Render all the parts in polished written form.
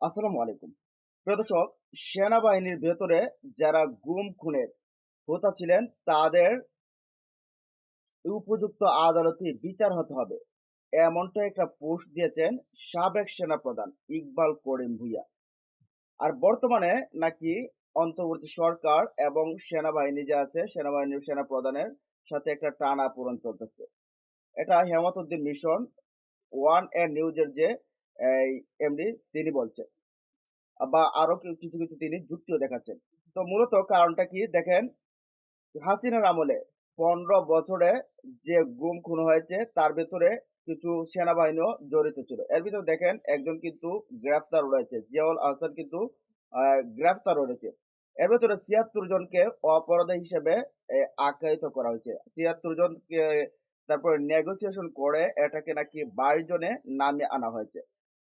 আসসালামু আলাইকুম। প্রিয় দর্শক, সেনাবাহিনীর ভেতরে যারা গুম খুনের হোতা ছিলেন তাদের উপযুক্ত আদালতে বিচার হতে হবে। এমনটা একটা পোস্ট দিয়েছেন সাবেক সেনাপ্রধান ইকবাল করিম ভূঁইয়া। আর বর্তমানে নাকি অন্তর্বর্তী সরকার এবং সেনাবাহিনী যে আছে সেনাবাহিনীর সেনাপ্রধানের সাথে একটা টানাপোড়েন চলতেছে। এটা হেমায়তুদ্দিন মিশন ওয়ান এ নিউজের যে এই এমডি তিনি বলছেন। বা আরো কিছু তিনি যুক্তিও দেখাচ্ছেন। তো মূলত কারণটা কি দেখেন, হাসিনার আমলে ১৫ বছরে যে গুম খুন হয়েছে তার ভেতরে কিছু সেনাবাহিনীও জড়িত ছিল। এর ভিতরে দেখেন একজন কিন্তু গ্রেফতার রয়েছে। জিয়াউল আহসান কিন্তু গ্রেফতার রয়েছে। এর ভেতরে ৭৬ জনকে অপরাধী হিসেবে আখ্যায়িত করা হয়েছে। ৭৬ জনকে তারপরে নেগোসিয়েশন করে এটাকে নাকি ২২ জনে নামিয়ে আনা হয়েছে।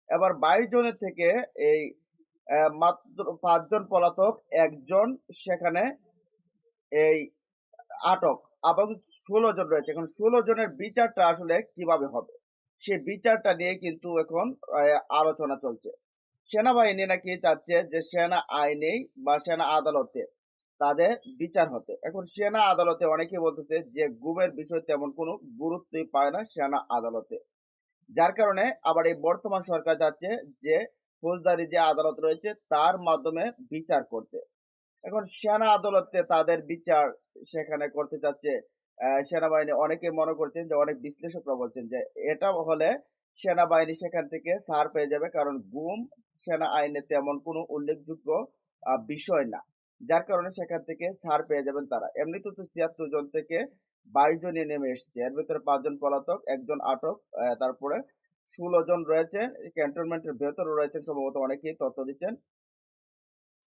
এবার ২২ জনের থেকে এই মাত্র ৫ জন পলাতক, ১ জন সেখানে এই আটক এবং ১৬ জন রয়েছে। এখন ১৬ জনের বিচারটা আসলে কিভাবে হবে? সেই বিচারটা নিয়ে কিন্তু এখন আলোচনা চলছে। সেনাবাহিনী নাকি চাচ্ছে যে সেনা আইনেই বা সেনা আদালতে তাদের বিচার হতে। এখন সেনা আদালতে অনেকেই বলতেছে যে গুমের বিষয় তেমন কোনো গুরুত্বই পায় না সেনা আদালতে। যার কারণে আবার এই বর্তমান সরকার চাচ্ছে যে ফৌজদারি যে আদালত রয়েছে তার মাধ্যমে বিচার করতে। এখন সেনা আদালতে তাদের বিচার সেখানে করতে চাচ্ছে সেনাবাহিনী। অনেকে মনে করছেন যে অনেক বিশ্লেষকরা বলছেন যে এটা হলে সেনাবাহিনী সেখান থেকে ছাড় পেয়ে যাবে। কারণ গুম সেনা আইনে তেমন কোনো উল্লেখযোগ্য বিষয় না। যার কারণে সেখান থেকে ছাড় পেয়ে যাবেন তারা। এমনিতে তো ৭৬ জন থেকে ২২ জনই নেমে এসেছে। এর ভেতরে ৫ জন পলাতক, ১ জন আটক, তারপরে ১৬ জন রয়েছে ক্যান্টনমেন্টের ভেতরে রয়েছেন সম্ভবত অনেকেই তথ্য দিচ্ছেন।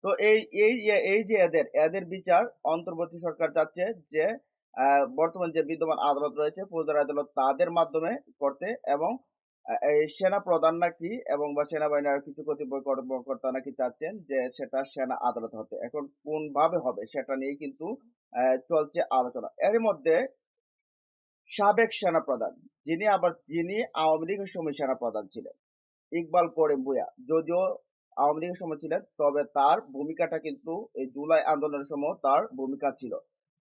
তো এই যে এদের বিচার অন্তর্বর্তী সরকার চাচ্ছে যে বর্তমান যে বিদ্যমান আদালত রয়েছে ফৌজদারি আদালত তাদের মাধ্যমে করতে এবং এই সেনা প্রধান নাকি এবং বা সেনাবাহিনীর আর কিছু কতিপয় কর্মকর্তা নাকি চাচ্ছেন যে সেটা সেনা আদালত হতে। এখন কোন ভাবে হবে সেটা নিয়েই কিন্তু চলছে আলোচনা। এর মধ্যে সাবেক সেনাপ্রধান যিনি আওয়ামী লীগের সময় সেনাপ্রধান ছিলেন ইকবাল করিম ভূঁইয়া, যদিও আওয়ামী লীগের সময় ছিলেন, তবে তার ভূমিকাটা কিন্তু এই জুলাই আন্দোলনের সময় তার ভূমিকা ছিল।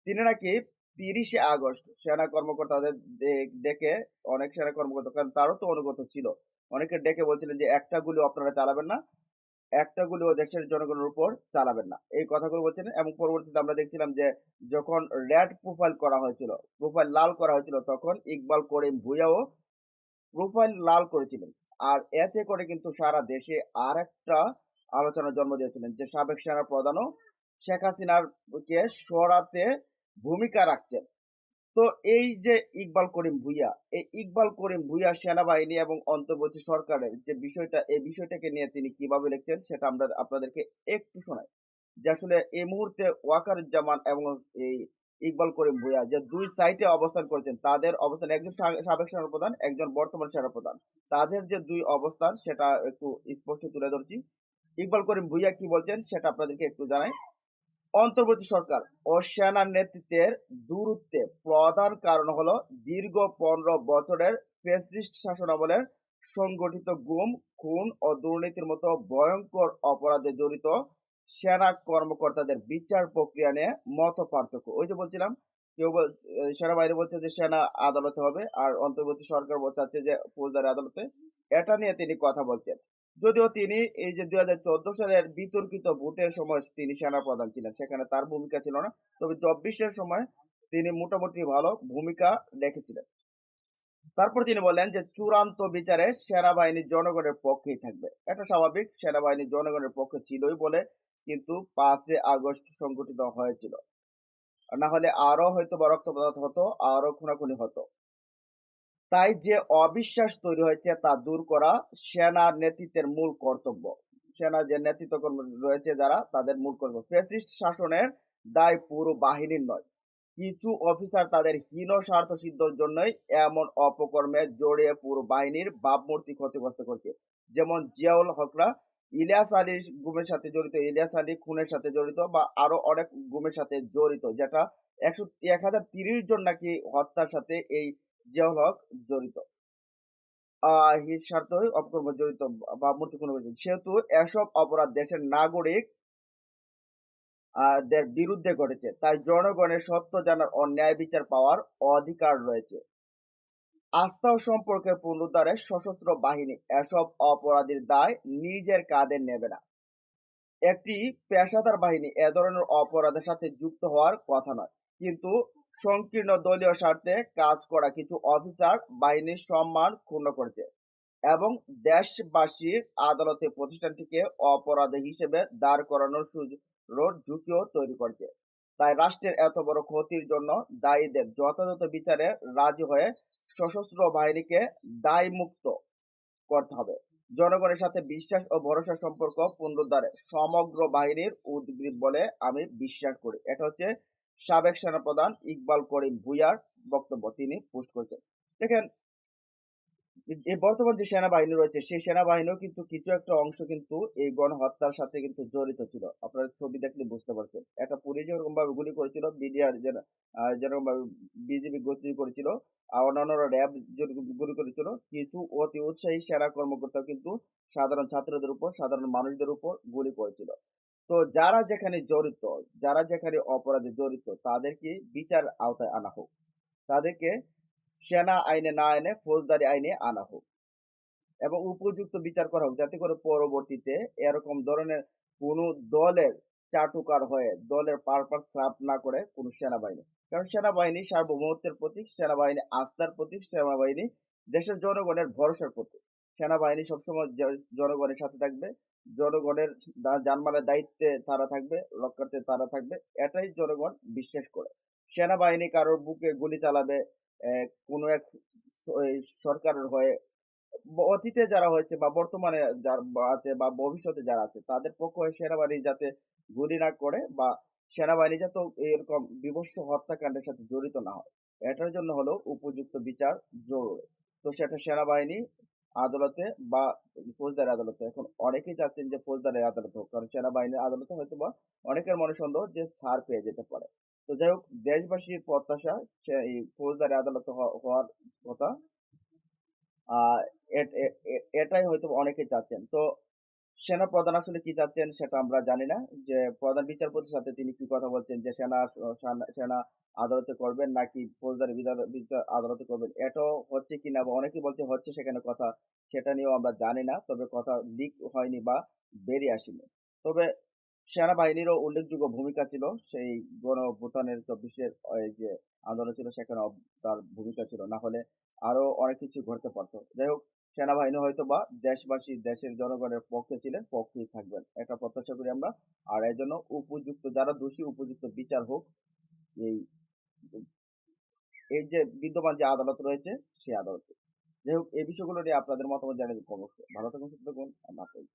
তিনি নাকি ৩০শে আগস্ট সেনা কর্মকর্তাদের ডেকে অনেক সেনা কর্মকর্তা, কারণ তারও তো অনুগত ছিল। অনেকে ডেকে বলছিলেন যে, "একটা গুলিও আপনারা চালাবেন না। একটা গুলিও দেশের জনগণের উপর চালাবেন না।" এই কথাগুলো বলছিলেন এবং পরবর্তীতে আমরা দেখছিলাম যে, যখন রেড প্রোফাইল করা হয়েছিল, প্রোফাইল লাল করা হয়েছিল, তখন ইকবাল করিম ভূঁইয়াও প্রোফাইল লাল করেছিলেন। আর এতে করে কিন্তু সারা দেশে আরেকটা আলোচনার জন্ম দিয়েছিলেন যে সাবেক সেনা প্রধানও শেখ হাসিনার কে সরাতে ভূমিকা রাখছেন। তো এই যে ইকবাল করিম ভূঁইয়া, এই ইকবাল করিম ভূঁইয়া সেনাবাহিনী এবং অন্তর্বর্তী সরকারের যে বিষয়টা, এই বিষয়টাকে নিয়ে তিনি কিভাবে লিখছেন সেটা আমরা আপনাদেরকে একটু শোনাই। যে আসলে এই মুহূর্তে ওয়াকারুজ্জামান এবং এই ইকবাল করিম ভূঁইয়া যে ২ সাইটে অবস্থান করেছেন, তাদের অবস্থান একজন সাবেক সেনাপ্রধান, একজন বর্তমান সেনাপ্রধান। তাদের যে ২ অবস্থান সেটা একটু স্পষ্ট তুলে ধরছি। ইকবাল করিম ভূঁইয়া কি বলছেন সেটা আপনাদেরকে একটু জানাই। অন্তর্বর্তী সরকার ও সেনার নেতৃত্বের দূরত্বে প্রধান কারণ হলো দীর্ঘ ১৫ বছরের ফ্যাসিস্ট শাসনামলের সংগঠিত গুম, খুন ও দুর্নীতির মতো ভয়ঙ্কর অপরাধে জড়িত সেনা কর্মকর্তাদের বিচার প্রক্রিয়া নিয়ে মতপার্থক্য। ওই যে বলছিলাম, সেনাবাহিনী বলছে যে সেনা আদালতে হবে আর অন্তর্বর্তী সরকার চাচ্ছে যে ফৌজদারি আদালতে। এটা নিয়ে তিনি কথা বলছেন। যদিও তিনি এই যে ২০১৪ সালের বিতর্কিত ভোটের সময় তিনি সেনাপ্রধান ছিলেন। সেখানে তার ভূমিকা ছিল না। তবে ২৪ এর সময় তিনি মোটামুটি ভালো ভূমিকা রেখেছিলেন। তারপর তিনি বললেন যে চূড়ান্ত বিচারে সেনাবাহিনী জনগণের পক্ষেই থাকবে। এটা স্বাভাবিক। সেনাবাহিনী জনগণের পক্ষে ছিলই বলে কিন্তু ৫ আগস্ট সংগঠিত হয়েছিল। না হলে আরো হয়তোবা রক্তপাত হতো, আরো খুনাখুনি হতো। তাই যে অবিশ্বাস তৈরি হয়েছে তা দূর করা সেনার নেতৃত্বের মূল কর্তব্য। সেনার যে নেতৃত্ব রয়েছে যারা তাদের মূল কর্তব্য। ফ্যাসিস্ট শাসনের দায় পুরো বাহিনীর নয়। কিছু অফিসার তাদের হীন স্বার্থ সিদ্ধর জন্যই এমন অপকর্মে জড়িয়ে পুরো বাহিনীর ভাবমূর্তি ক্ষতিগ্রস্ত করছে। যেমন জিয়াউল হকরা ইলিয়াস আলীর গুমের সাথে জড়িত, ইলিয়াস আলী খুনের সাথে জড়িত বা আরো অনেক গুমের সাথে জড়িত, যেটা ১০৩০ জন নাকি হত্যার সাথে এই জিয়াউল হক জড়িত। হিত স্বার্থে অপকর্ম জড়িত বা মূর্তিপূর্ণ করেছে। সেহেতু এসব অপরাধ দেশের নাগরিক দের বিরুদ্ধে ঘটেছে। তাই জনগণের সত্য জানার ও ন্যায় বিচার পাওয়ার অধিকার রয়েছে। আস্থা ও সম্পর্কের পুনরুদ্ধারে সশস্ত্র বাহিনী এসব অপরাধীর দায় নিজের কাঁধে নেবে না। একটি পেশাদার বাহিনী এ ধরনের অপরাধের সাথে যুক্ত হওয়ার কথা নয়। কিন্তু সংকীর্ণ দলীয় স্বার্থে কাজ করা কিছু অফিসার বাহিনীর সম্মান ক্ষুণ্ণ করেছে এবং দেশবাসীর আদালতে প্রতিষ্ঠানটিকে অপরাধী হিসেবে দাঁড় করানোর ঝুঁকিও তৈরি করেছে। তাই রাষ্ট্রের এত বড় ক্ষতির জন্য দায়ীদের যথাযথ বিচারে রাজি হয়ে সশস্ত্র বাহিনীকে দায়মুক্ত করতে হবে। জনগণের সাথে বিশ্বাস ও ভরসার সম্পর্ক পুনরুদ্ধারে সমগ্র বাহিনীর উদ্গ্রীব বলে আমি বিশ্বাস করি। এটা হচ্ছে সাবেক সেনাপ্রধান ইকবাল করিম ভূঁইয়ার বক্তব্য, তিনি পোস্ট করেছেন। দেখেন, যে বর্তমান যে সেনাবাহিনী রয়েছে সেই সেনাবাহিনীও কিন্তু কিছু একটা অংশ কিন্তু এই গণহত্যার সাথে কিন্তু জড়িত ছিল। আপনারা ছবি দেখলে বুঝতে পারছেন। একটা পুলিশ যেরকম ভাবে গুলি করেছিল, বিডিআর যেরকম ভাবে বিজিবি গুলি করেছিল, অন্যান্যরা র্যাব যেরকম গুলি করেছিল, কিছু অতি উৎসাহী সেনা কর্মকর্তা কিন্তু সাধারণ ছাত্রদের উপর, সাধারণ মানুষদের উপর গুলি করেছিল। তো যারা যেখানে জড়িত, যারা যেখানে অপরাধে জড়িত, তাদেরকে বিচার আওতায় আনা হোক। তাদেরকে সেনা আইনে না এনে ফৌজদারি আইনে আনা হোক এবং উপযুক্ত বিচার করা হোক, যাতে করে পরবর্তীতে এরকম ধরনের কোনো দলের চাটুকার হয়ে দলের পারপাস সার্ভ না করে কোনো সেনাবাহিনী। কারণ সেনাবাহিনী সার্বভৌমত্বের প্রতীক, সেনাবাহিনী আস্থার প্রতীক, সেনাবাহিনী দেশের জনগণের ভরসার প্রতীক। সেনাবাহিনী সবসময় জনগণের সাথে থাকবে, জনগণের জানমালের দায়িত্বে তারা থাকবে, রক্ষার্থে তারা থাকবে, এটাই জনগণ বিশ্বাস করে। সেনাবাহিনী কারোর বুকে গুলি চালাবে, কোনো এক এই সরকারের হয়ে, অতীতে যারা হয়েছে বা বর্তমানে যারা আছে বা ভবিষ্যতে যারা আছে, তাদের পক্ষ হয়ে সেনাবাহিনী যাতে গুলি না করে বা সেনাবাহিনী যাতে এরকম বীভৎস হত্যাকাণ্ডের সাথে জড়িত না হয়, এটার জন্য হলো উপযুক্ত বিচার জরুরি। তো সেটা সেনাবাহিনী আদালতে বা ফৌজদারি আদালতে। এখন অনেকেই চাচ্ছেন যে ফৌজদারি আদালতে হোক, কারণ সেনাবাহিনীর আদালতে হয়তো বা অনেকের মনে সন্দেহ যে ছাড় পেয়ে যেতে পারে। তো যাই হোক, দেশবাসীর প্রত্যাশা এই ফৌজদারি আদালতে হওয়ার কথা। আহ এটাই হয়তো অনেকে চাচ্ছেন। তো সেনাপ্রধান আসলে কি চাচ্ছেন সেটা আমরা জানি না। যে প্রধান বিচারপতির সাথে তিনি কি কথা বলছেন, যে সেনা আদালতে করবেন নাকি ফৌজদারি বিচার আদালতে করবেন, এটাও হচ্ছে কিনা বা অনেকে বলছে হচ্ছে সেখানে কথা, সেটা নিয়েও আমরা জানি না। তবে কথা লিক হয়নি বা বেরিয়ে আসেনি। তবে সেনাবাহিনীরও উল্লেখযোগ্য ভূমিকা ছিল সেই গণ অভ্যুত্থানের ২৪-এর এই যে আন্দোলন ছিল, সেখানে তার ভূমিকা ছিল। না হলে আরো অনেক কিছু ঘটতে পারতো। যাই হোক, সেনাবাহিনী হয়তোবা দেশবাসী, দেশের জনগণের পক্ষে ছিলেন, পক্ষেই থাকবেন। এটা প্রত্যাশা করি আমরা। আর এজন্য উপযুক্ত যারা দোষী, উপযুক্ত বিচার হোক এই এই যে বিদ্যমান যে আদালত রয়েছে সেই আদালতে। যাই হোক, এই বিষয়গুলো নিয়ে আপনাদের মতামত জানিয়ে দিন অবশ্যই। ভালো থাকুন, সুস্থ থাকুন। আল্লাহ হাফেজ।